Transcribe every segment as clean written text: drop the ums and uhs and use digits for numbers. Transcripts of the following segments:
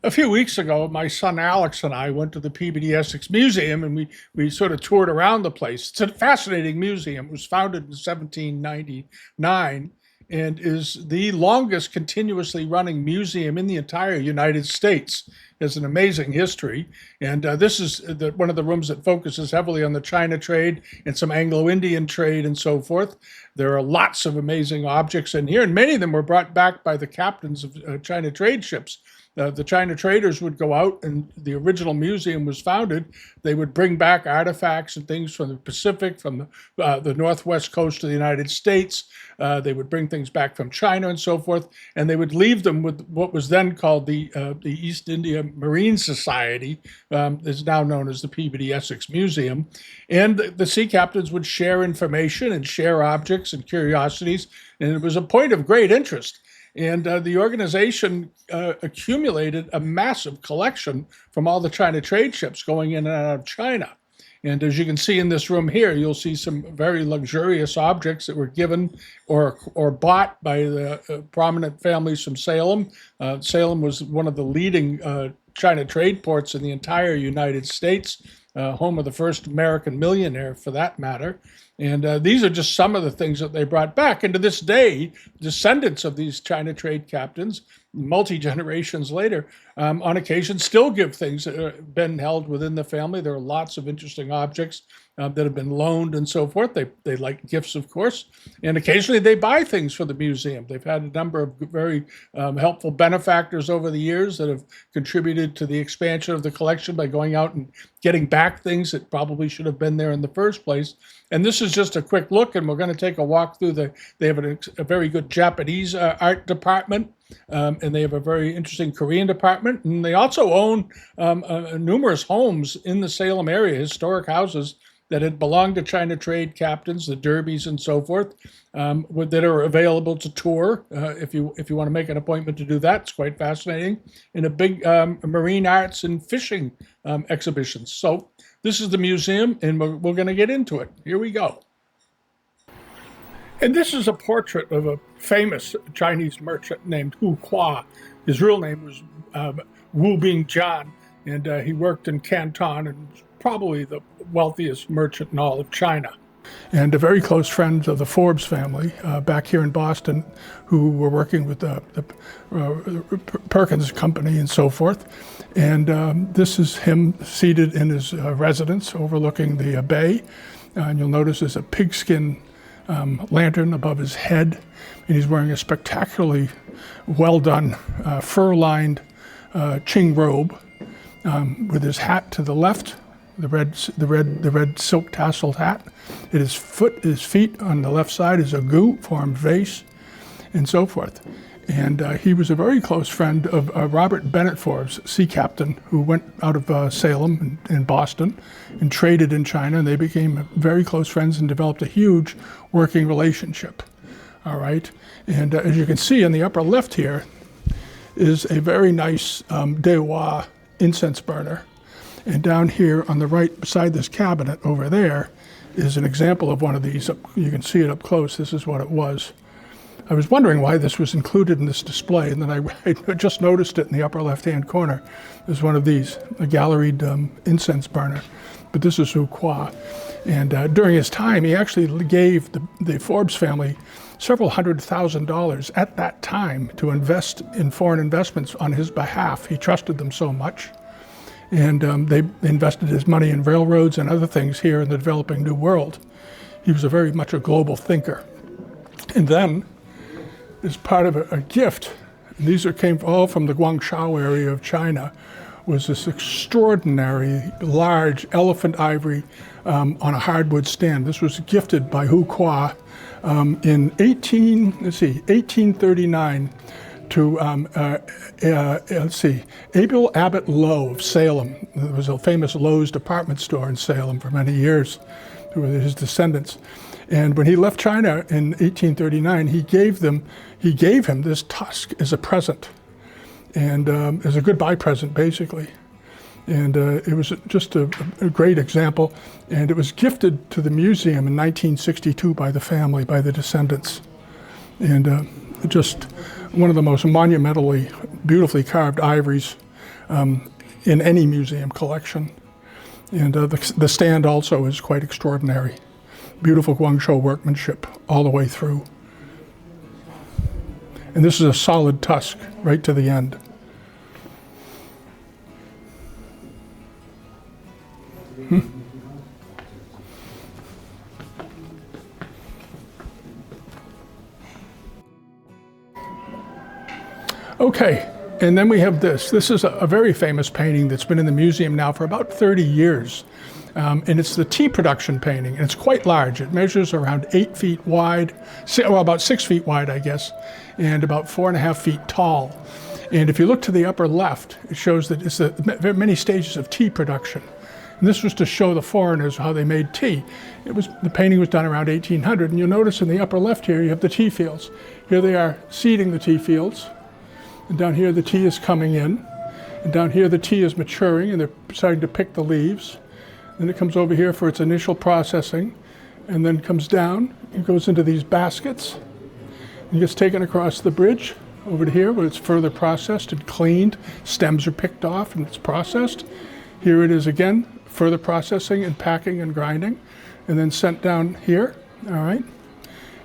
A few weeks ago, my son Alex and I went to the Peabody Essex Museum, and we sort of toured around the place. It's a fascinating museum. It was founded in 1799 and is the longest continuously running museum in the entire United States. It has an amazing history. And this is one of the rooms that focuses heavily on the China trade and some Anglo-Indian trade and so forth. There are lots of amazing objects in here, and many of them were brought back by the captains of China trade ships. The China traders would go out, and the original museum was founded. They would bring back artifacts and things from the Pacific, from the northwest coast of the United States. They would bring things back from China and so forth, and they would leave them with what was then called the East India Marine Society, is now known as the Peabody Essex Museum. And the sea captains would share information and share objects and curiosities, and it was a point of great interest. And the organization accumulated a massive collection from all the China trade ships going in and out of China. And as you can see in this room here, you'll see some very luxurious objects that were given or bought by the prominent families from Salem. Salem was one of the leading China trade ports in the entire United States, home of the first American millionaire for that matter. And these are just some of the things that they brought back. And to this day, descendants of these China trade captains, multi-generations later, on occasion still give things that have been held within the family. There are lots of interesting objects that have been loaned and so forth. They like gifts, of course. And occasionally they buy things for the museum. They've had a number of very helpful benefactors over the years that have contributed to the expansion of the collection by going out and getting back things that probably should have been there in the first place. And this is just a quick look, and we're going to take a walk through they have a very good Japanese art department, and they have a very interesting Korean department. And they also own numerous homes in the Salem area, historic houses that had belonged to China trade captains, the derbies and so forth, that are available to tour if you want to make an appointment to do that. It's quite fascinating. And a big marine arts and fishing exhibition. So this is the museum, and we're going to get into it. Here we go. And this is a portrait of a famous Chinese merchant named Houqua. His real name was Wu Bingjian, and he worked in Canton and was probably the wealthiest merchant in all of China. And a very close friend of the Forbes family back here in Boston, who were working with the Perkins Company and so forth. And this is him seated in his residence overlooking the bay. And you'll notice there's a pigskin lantern above his head, and he's wearing a spectacularly well-done fur-lined Qing robe with his hat to the left, the red silk tasseled hat. At his feet on the left side is a gu-formed vase, and so forth. And he was a very close friend of Robert Bennett Forbes, sea captain, who went out of Salem in Boston and traded in China, and they became very close friends and developed a huge working relationship. All right, and as you can see in the upper left here is a very nice Dewa incense burner. And down here on the right beside this cabinet over there is an example of one of these. You can see it up close. This is what it was. I was wondering why this was included in this display, and then I just noticed it in the upper left-hand corner. There's one of these, a galleried incense burner. But this is Houqua. And during his time, he actually gave the Forbes family several $100,000 at that time to invest in foreign investments on his behalf. He trusted them so much. And they invested his money in railroads and other things here in the developing New World. He was very much a global thinker. And then, as part of a gift, and these came all from the Guangzhou area of China, was this extraordinary large elephant ivory on a hardwood stand. This was gifted by Houqua in 1839 to Abel Abbott Lowe of Salem. There was a famous Lowe's department store in Salem for many years, who were his descendants. And when he left China in 1839, he gave him this tusk as a present, and as a goodbye present, basically. And it was just a great example. And it was gifted to the museum in 1962 by the family, by the descendants. And just one of the most monumentally, beautifully carved ivories in any museum collection. And the stand also is quite extraordinary. Beautiful Guangzhou workmanship all the way through. And this is a solid tusk right to the end. Okay, and then we have this. This is a very famous painting that's been in the museum now for about 30 years. And it's the tea production painting, and it's quite large. It measures around 8 feet wide, well, about 6 feet wide, I guess, and about 4.5 feet tall. And if you look to the upper left, it shows that it's the many stages of tea production. And this was to show the foreigners how they made tea. The painting was done around 1800, and you'll notice in the upper left here, you have the tea fields. Here they are seeding the tea fields. And down here, the tea is coming in. And down here, the tea is maturing, and they're starting to pick the leaves. Then it comes over here for its initial processing, and then comes down and goes into these baskets. And gets taken across the bridge over to here, where it's further processed and cleaned. Stems are picked off, and it's processed. Here it is again, further processing and packing and grinding, and then sent down here, all right,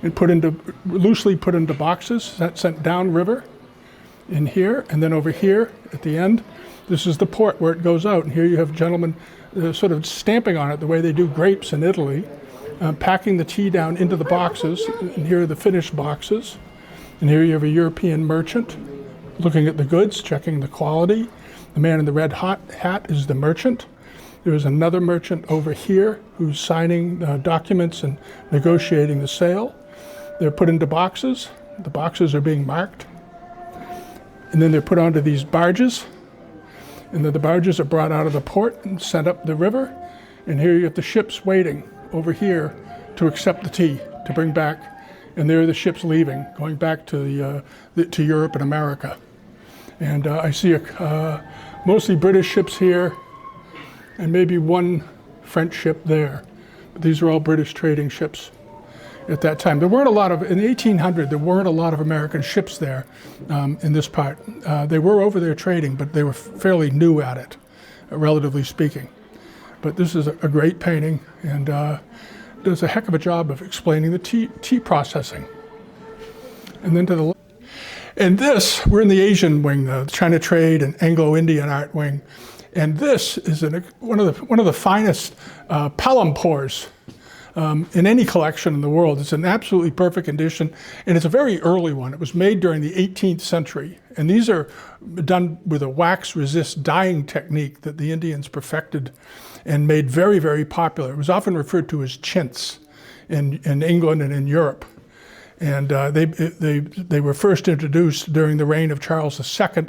and loosely put into boxes, sent down river. In here, and then over here at the end, this is the port where it goes out. And here you have gentlemen sort of stamping on it the way they do grapes in Italy, packing the tea down into the boxes. And here are the finished boxes. And here you have a European merchant looking at the goods, checking the quality. The man in the red hat is the merchant. There's another merchant over here who's signing documents and negotiating the sale. They're put into boxes. The boxes are being marked. And then they're put onto these barges, and then the barges are brought out of the port and sent up the river. And here you have the ships waiting over here to accept the tea, to bring back. And there are the ships leaving, going back to to Europe and America. And I see mostly British ships here, and maybe one French ship there. But these are all British trading ships at that time. There weren't a lot of, in the 1800s, there weren't a lot of American ships there in this part. They were over there trading, but they were fairly new at it, relatively speaking. But this is a great painting, and does a heck of a job of explaining the tea processing. And then to the left. And this, we're in the Asian wing, the China trade and Anglo-Indian art wing. And this is one of the finest palampores in any collection in the world. It's in absolutely perfect condition, and it's a very early one. It was made during the 18th century, and these are done with a wax-resist dyeing technique that the Indians perfected and made very, very popular. It was often referred to as chintz in England and in Europe. And they were first introduced during the reign of Charles II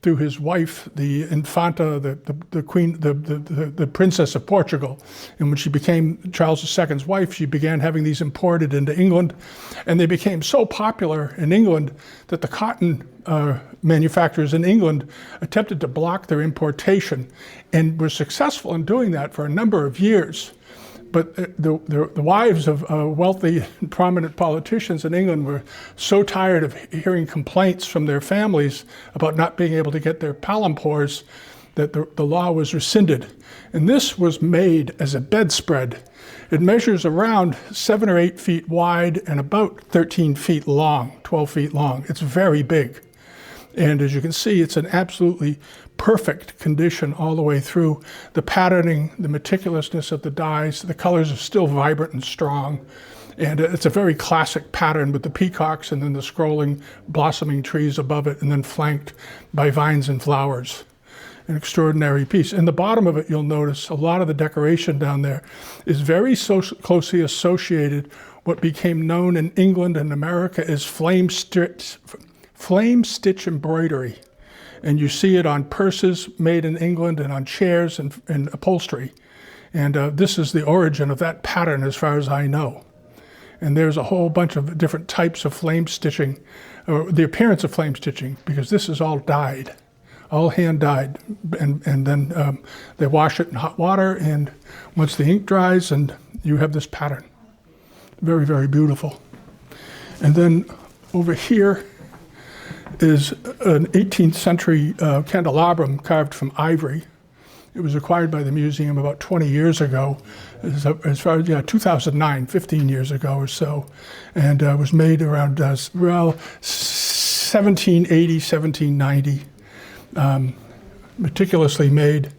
through his wife, the Infanta, the queen, the Princess of Portugal. And when she became Charles II's wife, she began having these imported into England. And they became so popular in England that the cotton manufacturers in England attempted to block their importation and were successful in doing that for a number of years. But the wives of wealthy and prominent politicians in England were so tired of hearing complaints from their families about not being able to get their palampores that the law was rescinded. And this was made as a bedspread. It measures around 7 or 8 feet wide and about 13 feet long, 12 feet long. It's very big. And as you can see, it's an absolutely perfect condition all the way through. The patterning, the meticulousness of the dyes, the colors are still vibrant and strong. And it's a very classic pattern with the peacocks and then the scrolling, blossoming trees above it, and then flanked by vines and flowers. An extraordinary piece. In the bottom of it, you'll notice a lot of the decoration down there is very closely associated what became known in England and America as flame stitch embroidery. And you see it on purses made in England and on chairs and upholstery. And this is the origin of that pattern as far as I know. And there's a whole bunch of different types of flame stitching, or the appearance of flame stitching, because this is all dyed, all hand dyed. And then they wash it in hot water, and once the ink dries, and you have this pattern. Very, very beautiful. And then over here is an 18th century candelabrum carved from ivory. It was acquired by the museum about 20 years ago, as far as, 2009, 15 years ago or so, and was made around, 1780, 1790, meticulously made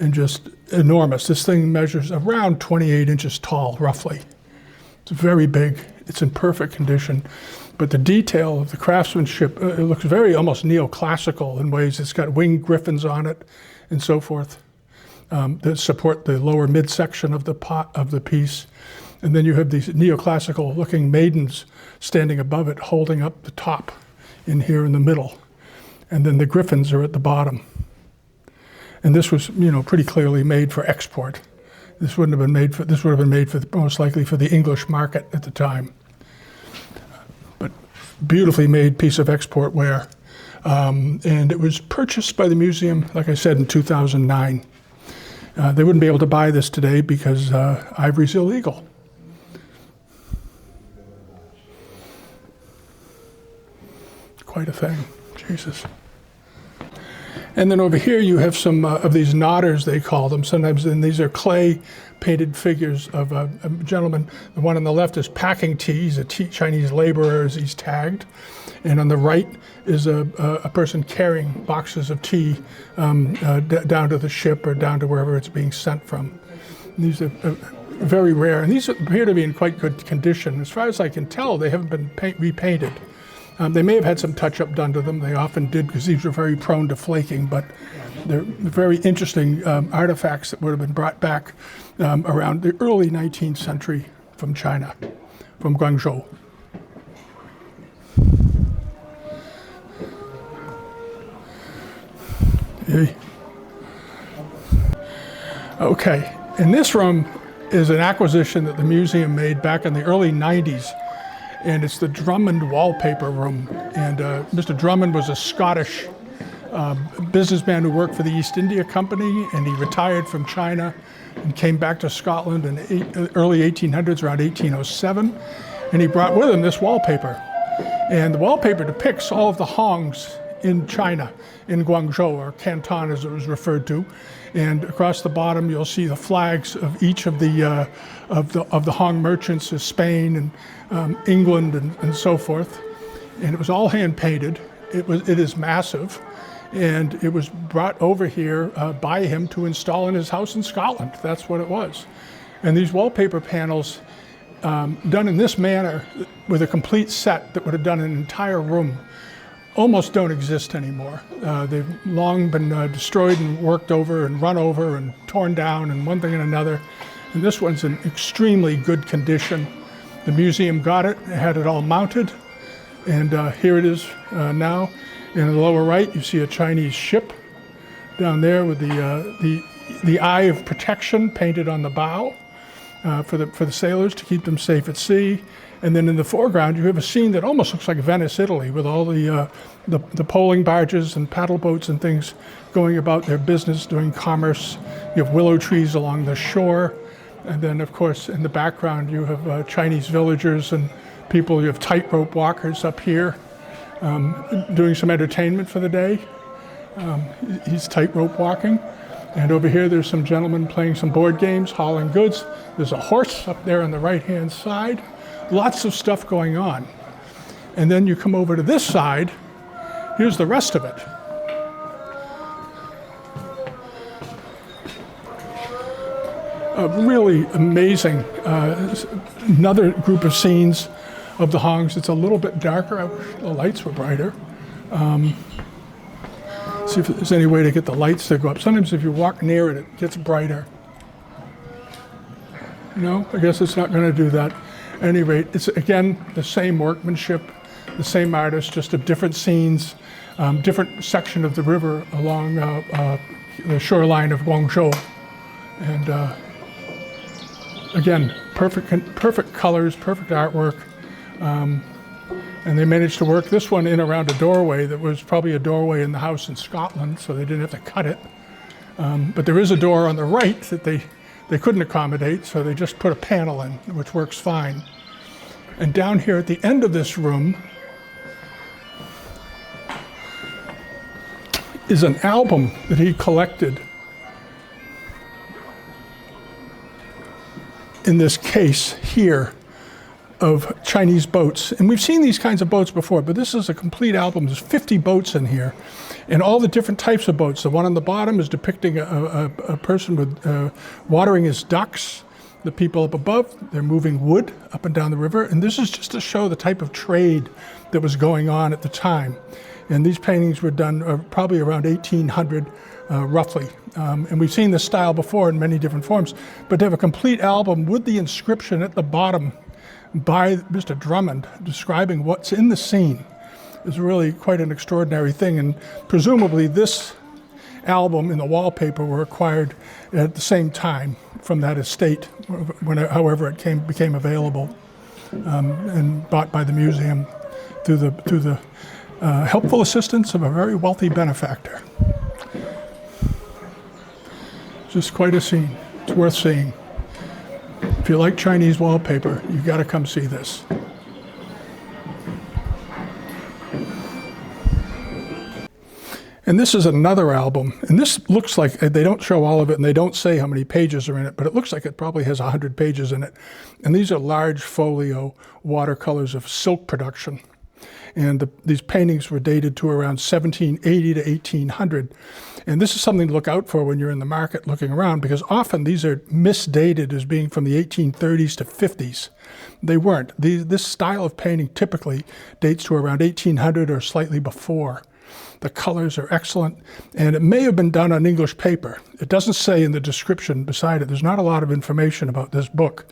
and just enormous. This thing measures around 28 inches tall, roughly. It's very big. It's in perfect condition. But the detail of the craftsmanship, it looks very almost neoclassical in ways. It's got winged griffins on it and so forth that support the lower midsection of the piece. And then you have these neoclassical looking maidens standing above it, holding up the top in here in the middle. And then the griffins are at the bottom. And this was, pretty clearly made for export. This would have been made for most likely for the English market at the time. But beautifully made piece of export ware. And it was purchased by the museum, like I said, in 2009. They wouldn't be able to buy this today because ivory's illegal. Quite a thing, Jesus. And then over here you have some of these knotters, they call them sometimes, and these are clay painted figures of a gentleman. The one on the left is packing tea. He's a Chinese laborer as he's tagged. And on the right is a person carrying boxes of tea down to the ship or down to wherever it's being sent from. And these are very rare, and these appear to be in quite good condition. As far as I can tell, they haven't been repainted. They may have had some touch-up done to them. They often did because these were very prone to flaking, but they're very interesting artifacts that would have been brought back around the early 19th century from China, from Guangzhou. Okay, in this room is an acquisition that the museum made back in the early 90s. And it's the Drummond wallpaper room. And Mr. Drummond was a Scottish businessman who worked for the East India Company, and he retired from China and came back to Scotland in the early 1800s, around 1807. And he brought with him this wallpaper. And the wallpaper depicts all of the Hongs in China, in Guangzhou, or Canton as it was referred to. And across the bottom, you'll see the flags of each of the Hong merchants of Spain and England and so forth. And it was all hand painted. It is massive, and it was brought over here by him to install in his house in Scotland. That's what it was. And these wallpaper panels, done in this manner, with a complete set that would have done an entire room, almost don't exist anymore. They've long been destroyed and worked over and run over and torn down and one thing and another. And this one's in extremely good condition. The museum got it, had it all mounted, and here it is now. In the lower right, you see a Chinese ship down there with the eye of protection painted on the bow for the sailors to keep them safe at sea. And then in the foreground, you have a scene that almost looks like Venice, Italy, with all the poling barges and paddle boats and things going about their business, doing commerce. You have willow trees along the shore. And then, of course, in the background, you have Chinese villagers and people. You have tightrope walkers up here doing some entertainment for the day. He's tightrope walking. And over here, there's some gentlemen playing some board games, hauling goods. There's a horse up there on the right-hand side. Lots of stuff going on. And then you come over to this side. Here's the rest of it. Really amazing. Another group of scenes of the Hongs. It's a little bit darker. I wish the lights were brighter. See if there's any way to get the lights to go up. Sometimes if you walk near it, it gets brighter. No, I guess it's not going to do that. At any rate, it's again the same workmanship, the same artist, just of different scenes, different section of the river along the shoreline of Guangzhou. And again, perfect colors, perfect artwork. And they managed to work this one in around a doorway that was probably a doorway in the house in Scotland, so they didn't have to cut it. But there is a door on the right that they couldn't accommodate, so they just put a panel in, which works fine. And down here at the end of this room, is an album that he collected in this case here of Chinese boats. And we've seen these kinds of boats before, but this is a complete album. There's 50 boats in here, and all the different types of boats. The one on the bottom is depicting a person with watering his ducks. The people up above, they're moving wood up and down the river. And this is just to show the type of trade that was going on at the time. And these paintings were done probably around 1800, roughly. And we've seen this style before in many different forms. But to have a complete album with the inscription at the bottom by Mr. Drummond describing what's in the scene is really quite an extraordinary thing. And presumably this album and the wallpaper were acquired at the same time from that estate, however it became available, and bought by the museum through the helpful assistance of a very wealthy benefactor. Just quite a scene. It's worth seeing. If you like Chinese wallpaper, you've got to come see this. And this is another album. And this looks like, they don't show all of it and they don't say how many pages are in it, but it looks like it probably has 100 pages in it. And these are large folio watercolors of silk production. And these paintings were dated to around 1780 to 1800. And this is something to look out for when you're in the market looking around, because often these are misdated as being from the 1830s to 50s. They weren't. This style of painting typically dates to around 1800 or slightly before. The colors are excellent, and it may have been done on English paper. It doesn't say in the description beside it. There's not a lot of information about this book,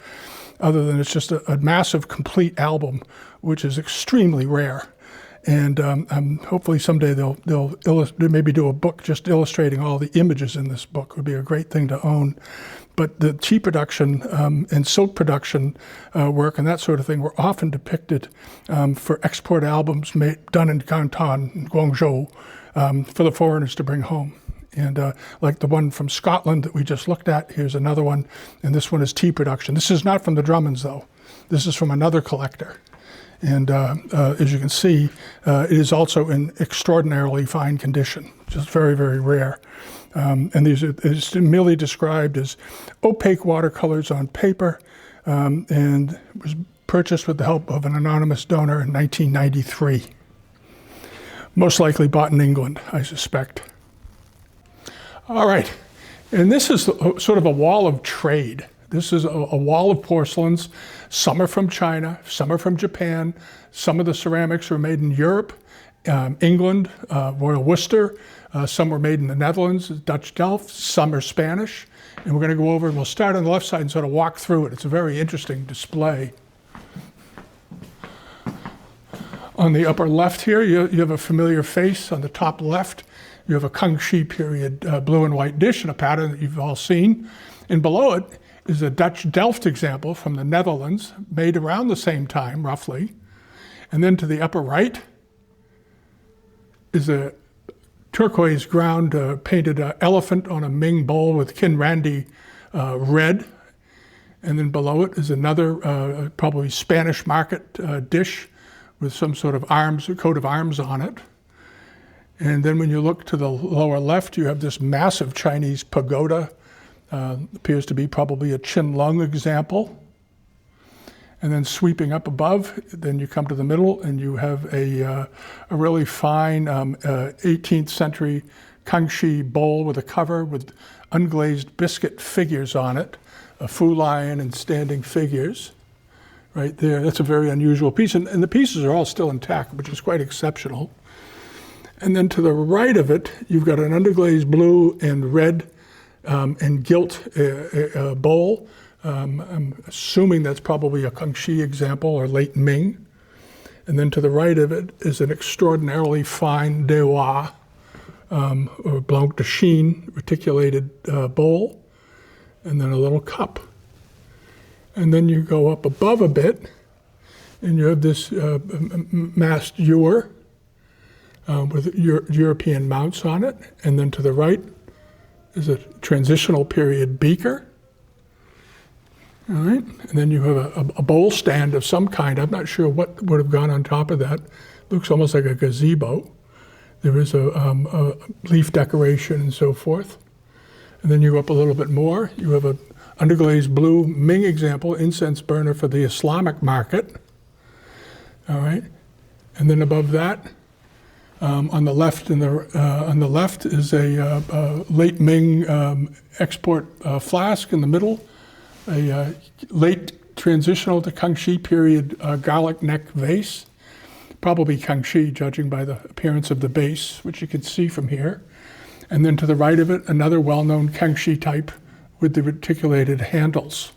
other than it's just a massive, complete album, which is extremely rare. And hopefully someday they'll maybe do a book just illustrating all the images in this book. It would be a great thing to own. But the tea production and silk production work and that sort of thing were often depicted for export albums done in Canton, Guangzhou, for the foreigners to bring home. And like the one from Scotland that we just looked at, here's another one, and this one is tea production. This is not from the Drummonds, though. This is from another collector. And as you can see, it is also in extraordinarily fine condition, just very, very rare. And these are it's merely described as opaque watercolors on paper, and was purchased with the help of an anonymous donor in 1993. Most likely bought in England, I suspect. All right, and this is sort of a wall of trade. This is a wall of porcelains. Some are from China, some are from Japan. Some of the ceramics were made in Europe, England, Royal Worcester. Some were made in the Netherlands, Dutch Delft. Some are Spanish. And we're going to go over and we'll start on the left side and sort of walk through it. It's a very interesting display. On the upper left here, you have a familiar face. On the top left, you have a Kangxi period blue and white dish in a pattern that you've all seen. And below it is a Dutch Delft example from the Netherlands, made around the same time, roughly. And then to the upper right is a turquoise ground painted elephant on a Ming bowl with Kinrandi red. And then below it is another probably Spanish market dish with some sort of coat of arms on it. And then when you look to the lower left, you have this massive Chinese pagoda. Appears to be probably a Qianlong example. And then sweeping up above, then you come to the middle and you have a really fine 18th century Kangxi bowl with a cover with unglazed biscuit figures on it, a Fu lion and standing figures right there. That's a very unusual piece. And the pieces are all still intact, which is quite exceptional. And then to the right of it, you've got an underglazed blue and red and gilt bowl. I'm assuming that's probably a Kangxi example or late Ming. And then to the right of it is an extraordinarily fine Dewa or Blanc de Chine reticulated bowl, and then a little cup. And then you go up above a bit, and you have this masked ewer with European mounts on it. And then to the right is a transitional period beaker. All right, and then you have a bowl stand of some kind. I'm not sure what would have gone on top of that. Looks almost like a gazebo. There is a leaf decoration and so forth. And then you go up a little bit more. You have a underglazed blue Ming example, incense burner for the Islamic market. All right. And then above that, on the left is a late Ming export flask in the middle, a late transitional to Kangxi period garlic neck vase, probably Kangxi, judging by the appearance of the base, which you can see from here. And then to the right of it, another well-known Kangxi type with the reticulated handles.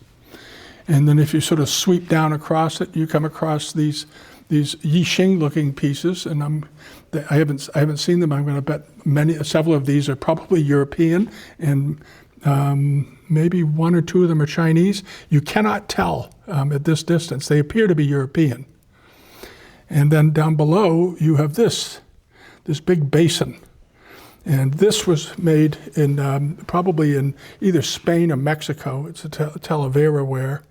And then if you sort of sweep down across it, you come across these Yixing-looking pieces, and I haven't seen them. I'm going to bet several of these are probably European, and maybe one or two of them are Chinese. You cannot tell at this distance. They appear to be European. And then down below, you have this big basin. And this was made in probably in either Spain or Mexico. It's a Talavera ware.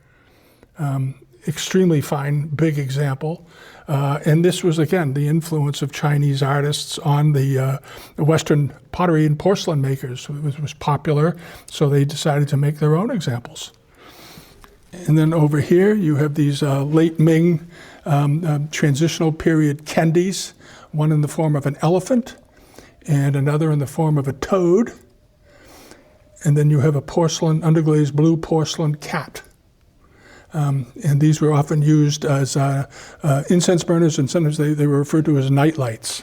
Extremely fine, big example. And this was, again, the influence of Chinese artists on the Western pottery and porcelain makers. It was popular, so they decided to make their own examples. And then over here, you have these late Ming transitional period kendis, one in the form of an elephant and another in the form of a toad. And then you have a underglazed blue porcelain cat. And these were often used as incense burners, and sometimes they were referred to as night lights.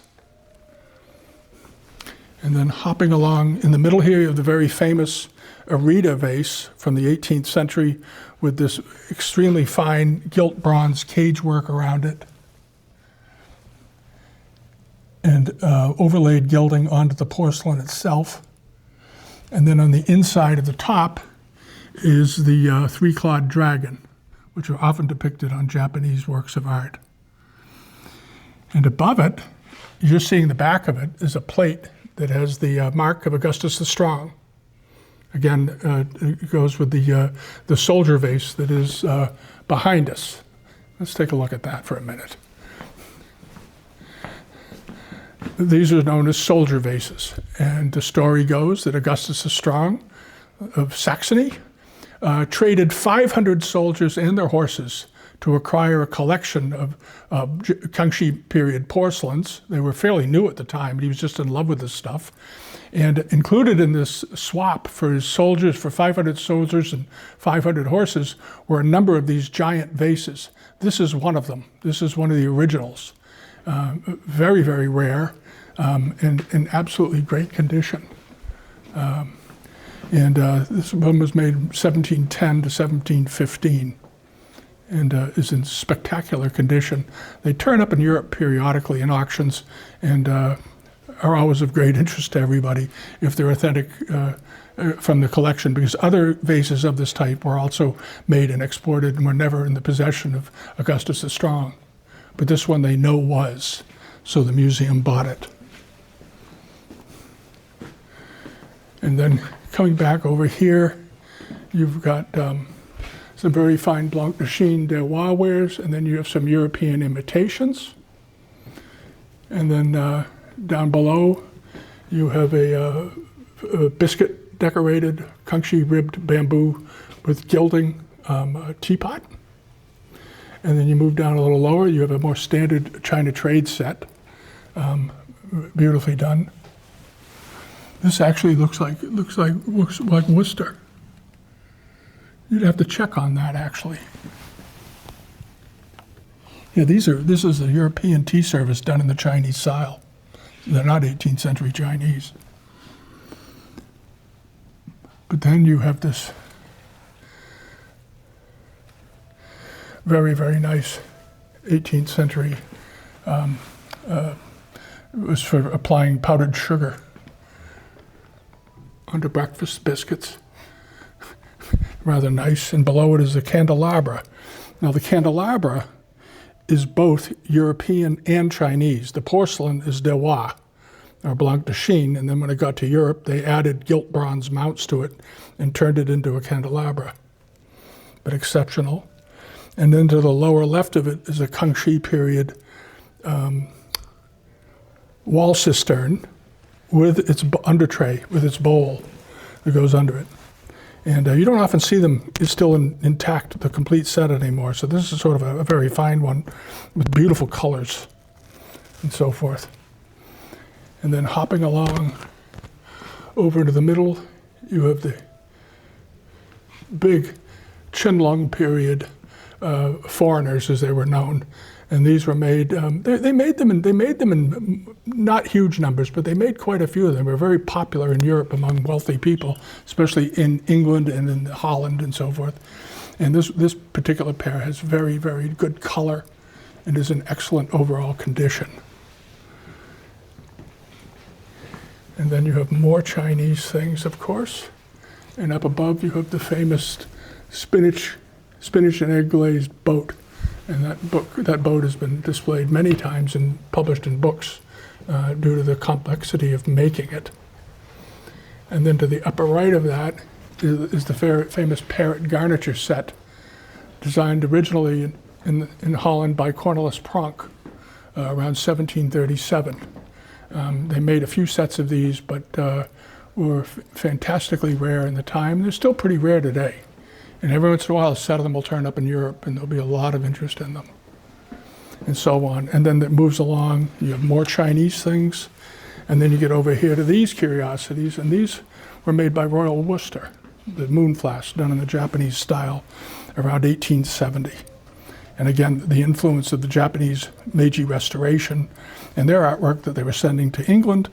And then hopping along in the middle here, you have the very famous Arita vase from the 18th century with this extremely fine gilt bronze cage work around it and overlaid gilding onto the porcelain itself. And then on the inside of the top is the three-clawed dragon, which are often depicted on Japanese works of art. And above it, you're seeing the back of it, is a plate that has the mark of Augustus the Strong. Again, it goes with the soldier vase that is behind us. Let's take a look at that for a minute. These are known as soldier vases. And the story goes that Augustus the Strong of Saxony traded 500 soldiers and their horses to acquire a collection of Kangxi period porcelains. They were fairly new at the time, but he was just in love with this stuff. And included in this swap for his soldiers, for 500 soldiers and 500 horses, were a number of these giant vases. This is one of them. This is one of the originals. Very, very rare and in absolutely great condition. And this one was made 1710 to 1715 and is in spectacular condition. They turn up in Europe periodically in auctions and are always of great interest to everybody if they're authentic from the collection, because other vases of this type were also made and exported and were never in the possession of Augustus the Strong. But this one they know was, so the museum bought it. And then coming back over here, you've got some very fine Blanc de Chine Dewa wares, and then you have some European imitations. And then down below, you have a biscuit decorated Kangxi ribbed bamboo with gilding teapot. And then you move down a little lower, you have a more standard China trade set, beautifully done. This actually looks like Worcester. You'd have to check on that, actually. Yeah, this is a European tea service done in the Chinese style. They're not 18th century Chinese. But then you have this very, very nice 18th century. It was for applying powdered sugar onto breakfast biscuits. Rather nice. And below it is a candelabra. Now the candelabra is both European and Chinese. The porcelain is Dewa, or Blanc de Chine, and then when it got to Europe, they added gilt bronze mounts to it and turned it into a candelabra. But exceptional. And then to the lower left of it is a Kangxi period, wall cistern with its under tray, with its bowl that goes under it. And you don't often see them still intact, the complete set anymore. So this is sort of a very fine one with beautiful colors and so forth. And then hopping along over into the middle, you have the big Qianlong period foreigners, as they were known. And these were made, they made them in not huge numbers, but they made quite a few of them. They were very popular in Europe among wealthy people, especially in England and in Holland and so forth. And this particular pair has very, very good color and is in excellent overall condition. And then you have more Chinese things, of course. And up above you have the famous spinach and egg glazed boat. And that boat has been displayed many times and published in books due to the complexity of making it. And then to the upper right of that is the famous parrot garniture set, designed originally in Holland by Cornelis Pronk around 1737. They made a few sets of these, but were fantastically rare in the time. They're still pretty rare today. And every once in a while, a set of them will turn up in Europe, and there'll be a lot of interest in them, and so on. And then it moves along. You have more Chinese things, and then you get over here to these curiosities, and these were made by Royal Worcester, the moon flask done in the Japanese style around 1870. And again, the influence of the Japanese Meiji Restoration and their artwork that they were sending to England.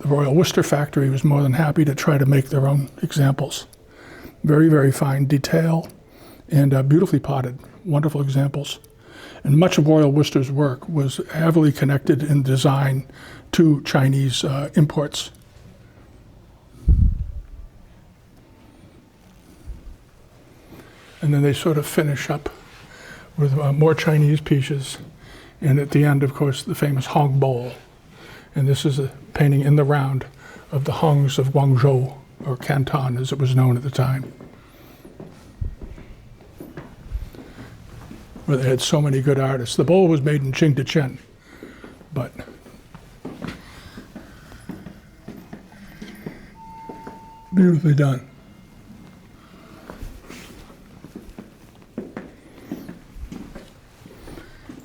The Royal Worcester factory was more than happy to try to make their own examples. Very, very fine detail and beautifully potted, wonderful examples. And much of Royal Worcester's work was heavily connected in design to Chinese imports. And then they sort of finish up with more Chinese pieces. And at the end, of course, the famous Hong bowl. And this is a painting in the round of the Hongs of Guangzhou, or Canton as it was known at the time, where they had so many good artists. The bowl was made in Qingdechen, but beautifully done.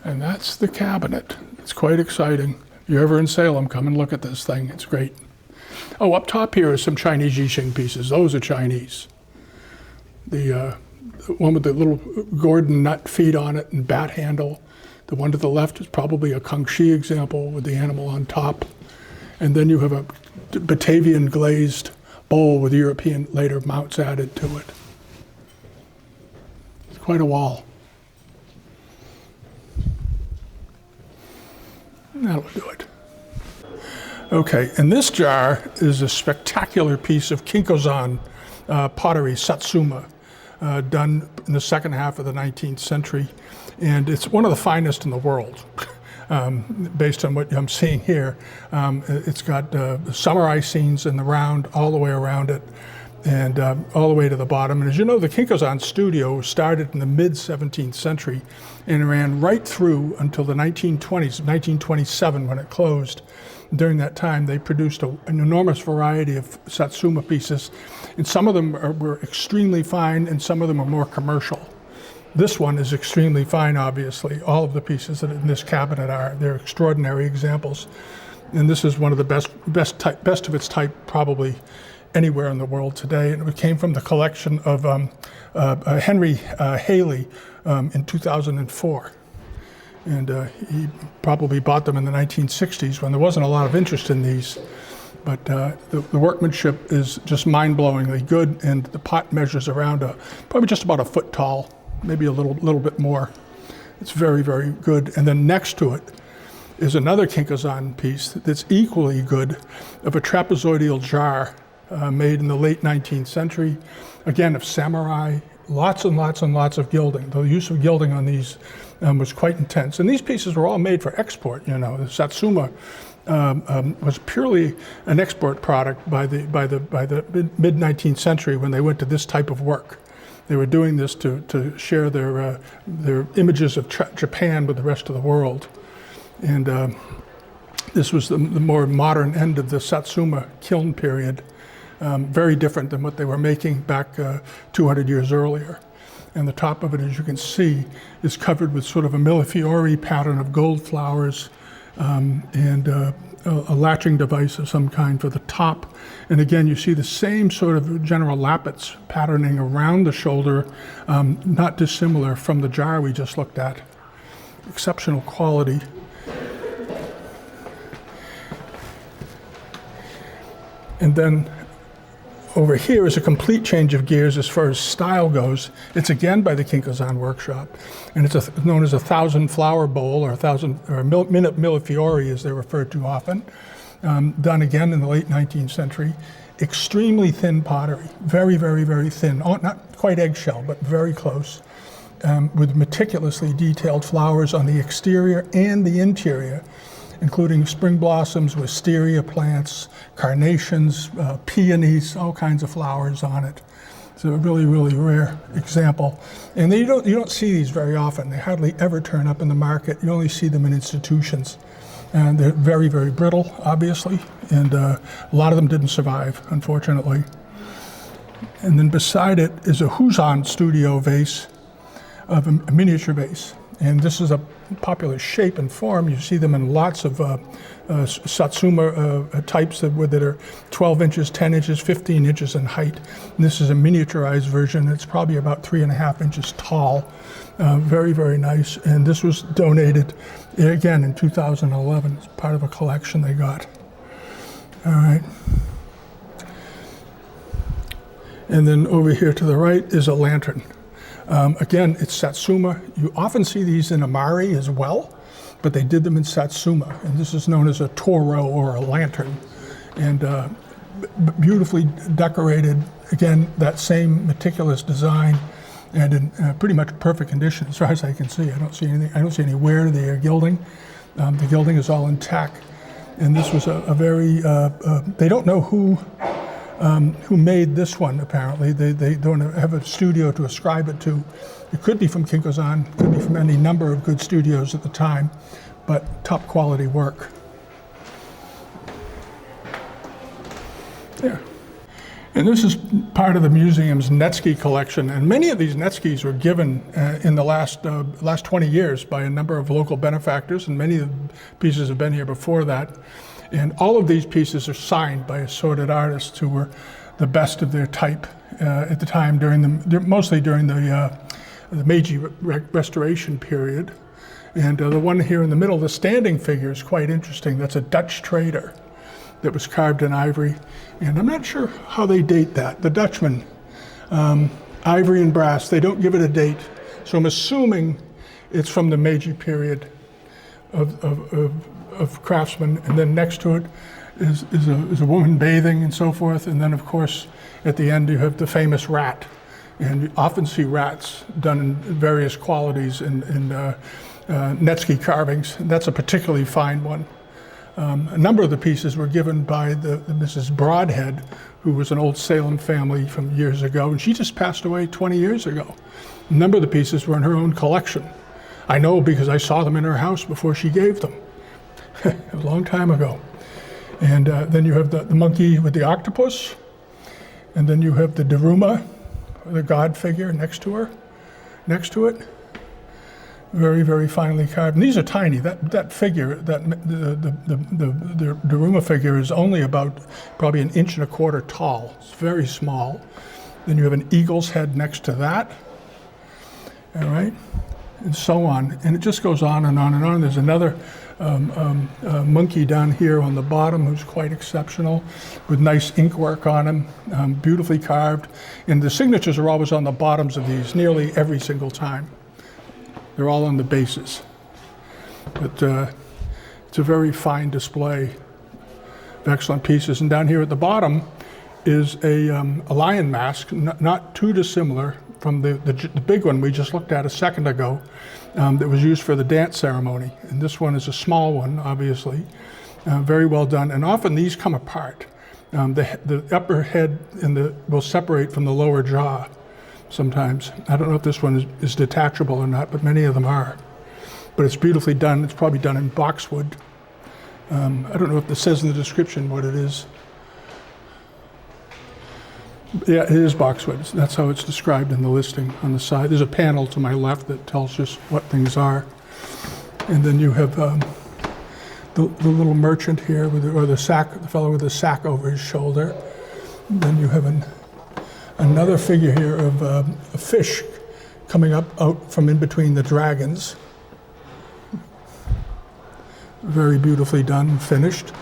And that's the cabinet. It's quite exciting. If you're ever in Salem, come and look at this thing. It's great. Oh, up top here are some Chinese Yixing pieces. Those are Chinese. The one with the little Gordon nut feet on it and bat handle. The one to the left is probably a Kangxi example with the animal on top. And then you have a Batavian glazed bowl with European later mounts added to it. It's quite a wall. That'll do it. Okay, and this jar is a spectacular piece of Kinkozan pottery, Satsuma, done in the second half of the 19th century. And it's one of the finest in the world, based on what I'm seeing here. It's got samurai scenes in the round, all the way around it, and all the way to the bottom. And as you know, the Kinkozan studio started in the mid-17th century and ran right through until the 1920s, 1927 when it closed. During that time, they produced an enormous variety of Satsuma pieces, and some of them were extremely fine, and some of them are more commercial. This one is extremely fine, obviously. All of the pieces that in this cabinet are. They're extraordinary examples. And this is one of the best of its type, probably anywhere in the world today. And it came from the collection of Henry Haley in 2004. And he probably bought them in the 1960s when there wasn't a lot of interest in these. But the workmanship is just mind-blowingly good, and the pot measures around probably just about a foot tall, maybe a little bit more. It's very, very good. And then next to it is another Kinkozan piece that's equally good, of a trapezoidal jar made in the late 19th century, again of samurai, lots and lots and lots of gilding. The use of gilding on these was quite intense. And these pieces were all made for export, you know. The Satsuma was purely an export product by the mid-19th century when they went to this type of work. They were doing this to share their images of Japan with the rest of the world. And This was the more modern end of the Satsuma kiln period, very different than what they were making back 200 years earlier. And the top of it, as you can see, is covered with sort of a millefiori pattern of gold flowers and a latching device of some kind for the top. And again, you see the same sort of general lappets patterning around the shoulder, not dissimilar from the jar we just looked at. Exceptional quality. And then over here is a complete change of gears as far as style goes. It's again by the Kinkazan workshop, and it's known as a 1,000 flower bowl, or millefiori as they're referred to often. Done again in the late 19th century. Extremely thin pottery, very, very, very thin. Oh, not quite eggshell, but very close, with meticulously detailed flowers on the exterior and the interior, including spring blossoms, wisteria plants, carnations, peonies, all kinds of flowers on it. It's a really, really rare example. And you don't see these very often. They hardly ever turn up in the market. You only see them in institutions. And they're very, very brittle, obviously, and a lot of them didn't survive, unfortunately. And then beside it is a Huzan studio vase, of a miniature vase. And this is a popular shape and form. You see them in lots of Satsuma types that are 12 inches, 10 inches, 15 inches in height. And this is a miniaturized version. It's probably about 3.5 inches tall. Very, very nice. And this was donated, again, in 2011. It's part of a collection they got. All right. And then over here to the right is a lantern. Again, it's Satsuma. You often see these in Amari as well, but they did them in Satsuma. And this is known as a toro, or a lantern. And beautifully decorated, again, that same meticulous design, and in pretty much perfect condition as far as I can see. I don't see anything. I don't see any wear to the gilding. The gilding is all intact. And this was a very, they don't know who made this one, apparently. They don't have a studio to ascribe it to. It could be from Kinkazan, could be from any number of good studios at the time, but top quality work. There. And this is part of the museum's Netski collection, and many of these Netskis were given in the last 20 years by a number of local benefactors, and many of the pieces have been here before that. And all of these pieces are signed by assorted artists who were the best of their type at the time, mostly during the Meiji Restoration period. And the one here in the middle, the standing figure, is quite interesting. That's a Dutch trader that was carved in ivory. And I'm not sure how they date that. The Dutchman, ivory and brass, they don't give it a date. So I'm assuming it's from the Meiji period of craftsmen. And then next to it is a woman bathing and so forth. And then, of course, at the end you have the famous rat. And you often see rats done in various qualities in Netski carvings. And that's a particularly fine one. A number of the pieces were given by the Mrs. Broadhead, who was an old Salem family from years ago, and she just passed away 20 years ago. A number of the pieces were in her own collection. I know because I saw them in her house before she gave them, a long time ago. And then you have the monkey with the octopus, and then you have the Daruma, the god figure next to it. Very, very finely carved. And these are tiny. That figure, the Daruma figure, is only about probably 1.25 inches tall. It's very small. Then you have an eagle's head next to that. All right, and so on. And it just goes on and on and on. There's another monkey down here on the bottom who's quite exceptional, with nice ink work on him, beautifully carved. And the signatures are always on the bottoms of these, nearly every single time. They're all on the bases. But it's a very fine display of excellent pieces. And down here at the bottom is a lion mask, not too dissimilar from the big one we just looked at a second ago, that was used for the dance ceremony. And this one is a small one, obviously. Very well done. And often these come apart. The upper head will separate from the lower jaw. Sometimes. I don't know if this one is detachable or not, but many of them are. But it's beautifully done. It's probably done in boxwood. I don't know if this says in the description what it is. Yeah, it is boxwood. That's how it's described in the listing on the side. There's a panel to my left that tells just what things are. And then you have the little merchant here, with the fellow with the sack over his shoulder. And then you have another figure here of a fish coming out from in between the dragons. Very beautifully done, finished.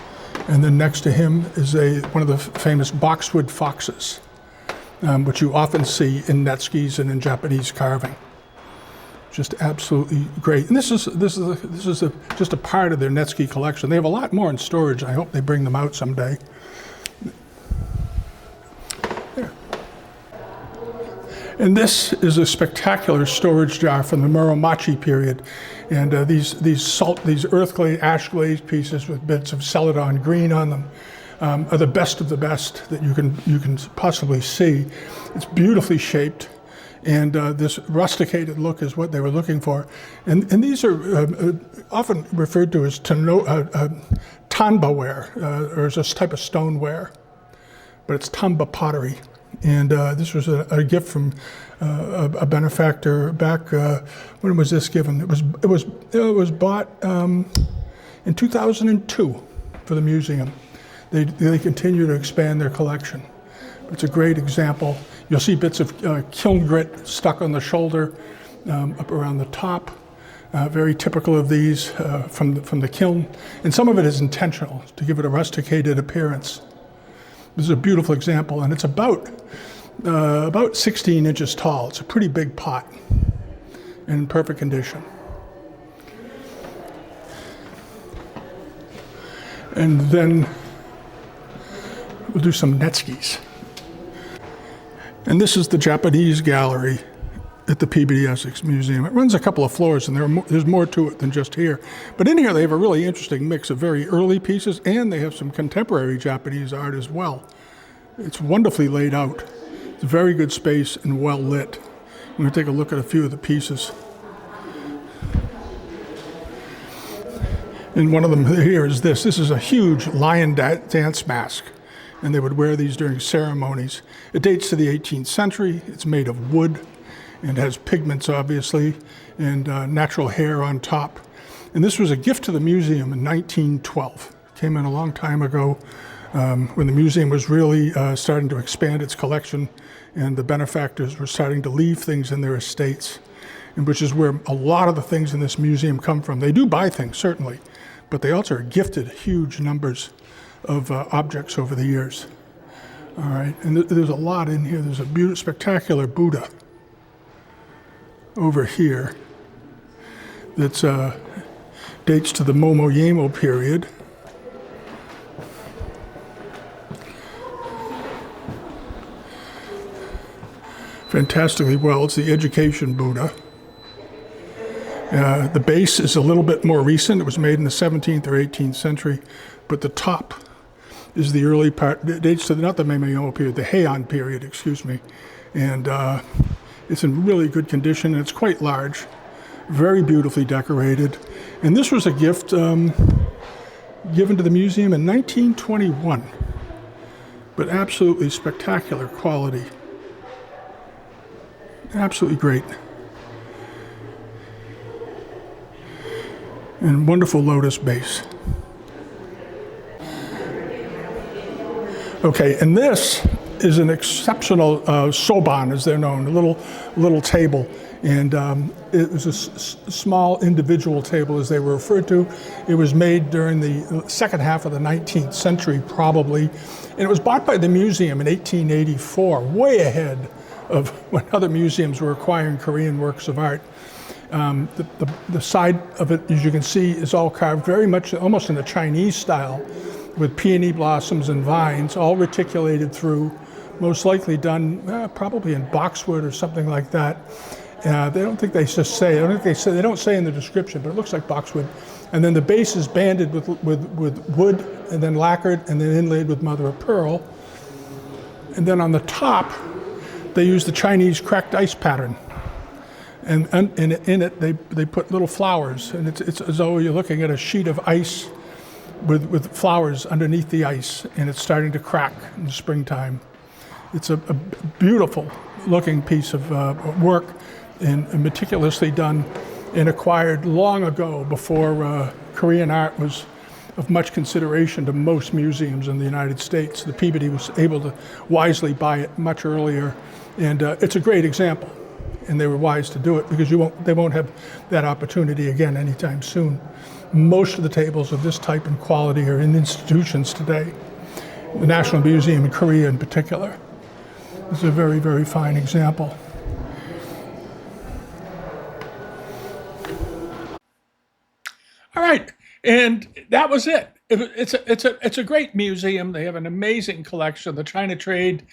And then next to him is one of the famous boxwood foxes, which you often see in Netskis and in Japanese carving. Just absolutely great. And this is just a part of their Netski collection. They have a lot more in storage. I hope they bring them out someday. There. And this is a spectacular storage jar from the Muromachi period. And these earth glazed, ash glazed pieces with bits of celadon green on them are the best of the best that you can possibly see. It's beautifully shaped, and this rusticated look is what they were looking for. And these are often referred to as tanba ware, or as a type of stoneware, but it's tamba pottery. And this was a gift from a benefactor back. When was this given? It was bought in 2002 for the museum. They continue to expand their collection. It's a great example. You'll see bits of kiln grit stuck on the shoulder, up around the top. Very typical of these from the kiln, and some of it is intentional to give it a rusticated appearance. This is a beautiful example, and it's about 16 inches tall. It's a pretty big pot in perfect condition. And then we'll do some Netskis. And this is the Japanese gallery at the Peabody Essex Museum. It runs a couple of floors, and there's more to it than just here. But in here, they have a really interesting mix of very early pieces, and they have some contemporary Japanese art as well. It's wonderfully laid out. It's a very good space and well lit. I'm going to take a look at a few of the pieces. And one of them here is this. This is a huge lion dance mask, and they would wear these during ceremonies. It dates to the 18th century. It's made of wood and has pigments, obviously, and natural hair on top. And this was a gift to the museum in 1912. It came in a long time ago when the museum was really starting to expand its collection, and the benefactors were starting to leave things in their estates, and which is where a lot of the things in this museum come from. They do buy things, certainly, but they also are gifted huge numbers of objects over the years. All right, and there's a lot in here. There's a spectacular Buddha over here that dates to the Momoyemo period. Fantastically well. It's the Education Buddha. The base is a little bit more recent. It was made in the 17th or 18th century, but the top is the early part. It dates to not the Meimeiyo period, the Heian period, excuse me. And it's in really good condition, and it's quite large, very beautifully decorated. And this was a gift given to the museum in 1921, but absolutely spectacular quality. Absolutely great. And wonderful lotus base. Okay, and this is an exceptional soban, as they're known, a little table. And it was a small individual table, as they were referred to. It was made during the second half of the 19th century, probably. And it was bought by the museum in 1884, way ahead of when other museums were acquiring Korean works of art. The side of it, as you can see, is all carved very much, almost in the Chinese style, with peony blossoms and vines, all reticulated through, most likely done probably in boxwood or something like that. They don't think they just say. They don't say in the description, but it looks like boxwood. And then the base is banded with wood, and then lacquered, and then inlaid with mother of pearl. And then on the top, they use the Chinese cracked ice pattern. And in it, they put little flowers, and it's as though you're looking at a sheet of ice with flowers underneath the ice, and it's starting to crack in the springtime. It's a beautiful looking piece of work, and meticulously done and acquired long ago, before Korean art was of much consideration to most museums in the United States. The Peabody was able to wisely buy it much earlier, and it's a great example. And they were wise to do it, because they won't have that opportunity again anytime soon. Most of the tables of this type and quality are in institutions today. The National Museum in Korea in particular is a very, very fine example. All right, and that was it. It's a great museum. They have an amazing collection. The China trade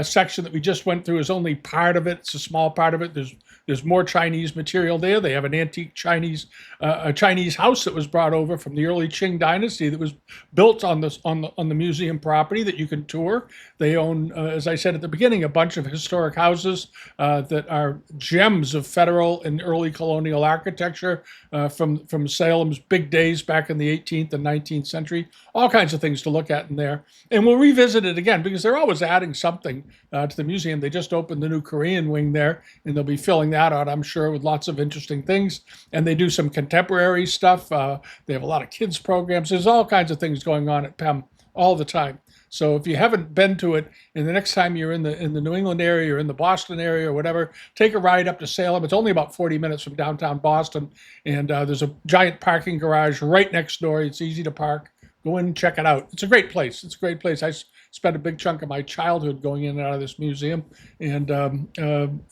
section that we just went through is only part of it. It's a small part of it. There's more Chinese material there. They have an antique Chinese a Chinese house that was brought over from the early Qing dynasty that was built on the museum property that you can tour. They own, as I said at the beginning, a bunch of historic houses that are gems of federal and early colonial architecture from Salem's big days back in the 18th and 19th century. All kinds of things to look at in there. And we'll revisit it again, because they're always adding something to the museum. They just opened the new Korean wing there, and they'll be filling that out, I'm sure, with lots of interesting things. And they do some contemporary stuff. They have a lot of kids programs. There's all kinds of things going on at PEM all the time. So if you haven't been to it, and the next time you're in the New England area or in the Boston area or whatever, take a ride up to Salem. It's only about 40 minutes from downtown Boston, and there's a giant parking garage right next door. It's easy to park. Go in and check it out. It's a great place. It's a great place. I spent a big chunk of my childhood going in and out of this museum, and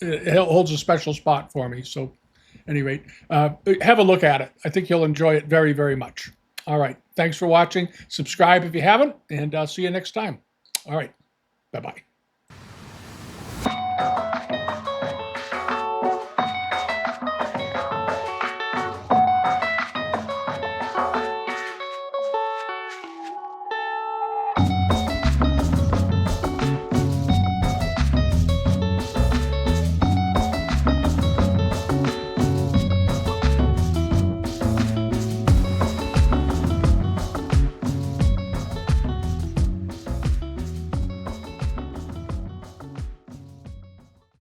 it holds a special spot for me. So, at any rate, have a look at it. I think you'll enjoy it very, very much. All right. Thanks for watching. Subscribe if you haven't, and I'll see you next time. All right. Bye-bye.